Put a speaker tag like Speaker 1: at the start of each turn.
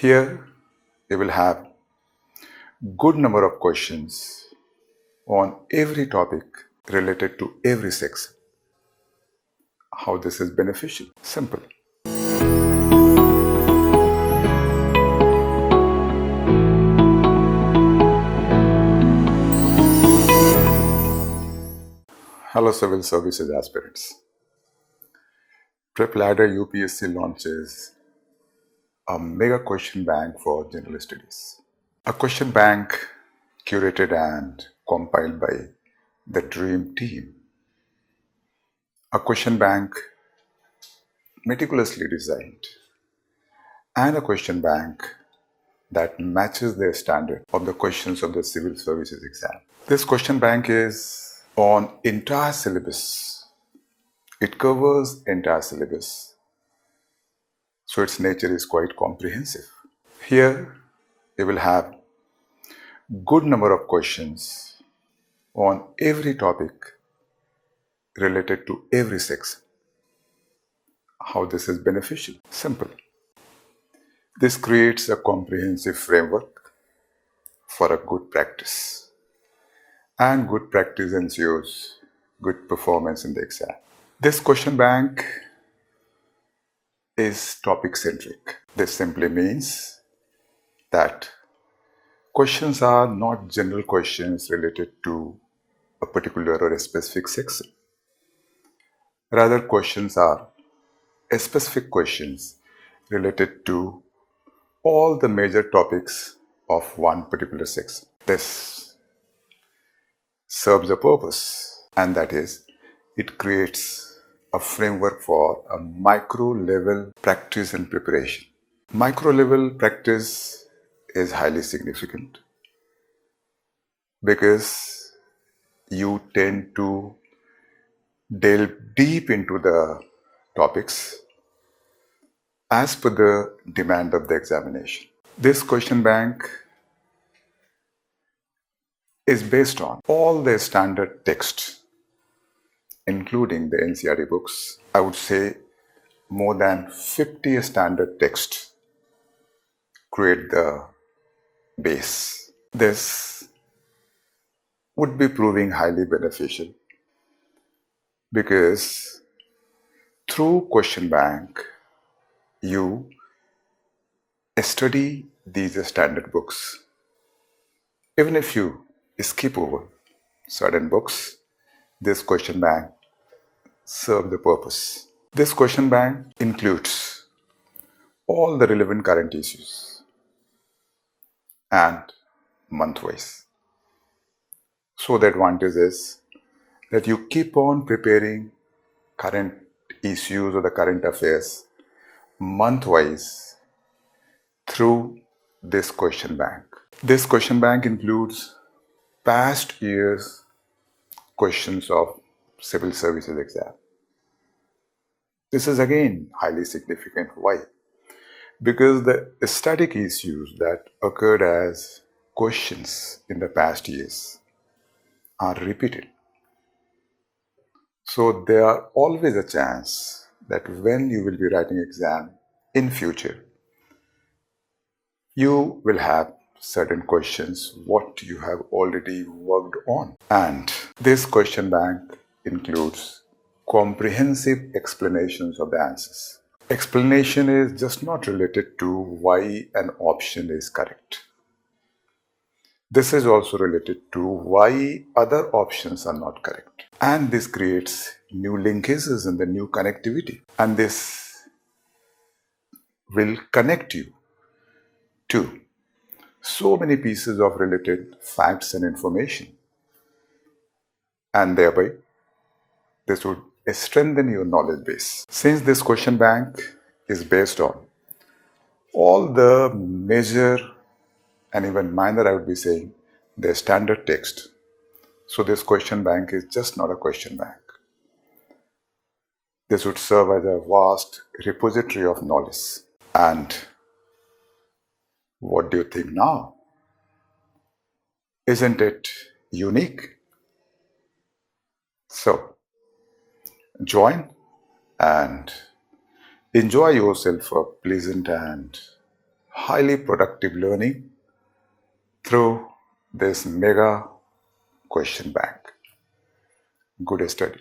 Speaker 1: Here you will have good number of questions on every topic related to every section. How this is beneficial? Simple. Hello civil services aspirants. PrepLadder UPSC launches a mega question bank for general studies. A question bank curated and compiled by the dream team. A question bank meticulously designed, and a question bank that matches the standard of the questions of the civil services exam. This question bank is on entire syllabus. It covers entire syllabus, so its nature is quite comprehensive. Here you will have good number of questions on every topic related to every section. How this is beneficial? Simple. This creates a comprehensive framework for a good practice, and good practice ensures good performance in the exam. This question bank is topic-centric. This simply means that questions are not general questions related to a particular or a specific section. Rather, questions are specific questions related to all the major topics of one particular section. This serves a purpose, and that is, it creates a framework for a micro level practice and preparation. Micro level practice is highly significant because you tend to delve deep into the topics as per the demand of the examination. This question bank is based on all the standard texts, including the NCERT books. I would say more than 50 standard texts create the base. This would be proving highly beneficial because through question bank, you study these standard books. Even if you skip over certain books, this question bank serves the purpose. This question bank includes all the relevant current issues and month-wise. So the advantage is that you keep on preparing current issues or the current affairs month-wise through this question bank. This question bank includes past years' questions of civil services exam. This is again highly significant. Why? Because the static issues that occurred as questions in the past years are repeated. So there are always a chance that when you will be writing exam in future, you will have certain questions what you have already worked on. And this question bank includes comprehensive explanations of the answers. Explanation is just not related to why an option is correct. This is also related to why other options are not correct. And this creates new linkages and the new connectivity. And this will connect you to so many pieces of related facts and information. And thereby, this would strengthen your knowledge base. Since this question bank is based on all the major and even minor, I would be saying, the standard text. So this question bank is just not a question bank. This would serve as a vast repository of knowledge. And what do you think now? Isn't it unique? So, join and enjoy yourself a pleasant and highly productive learning through this mega question bank. Good study.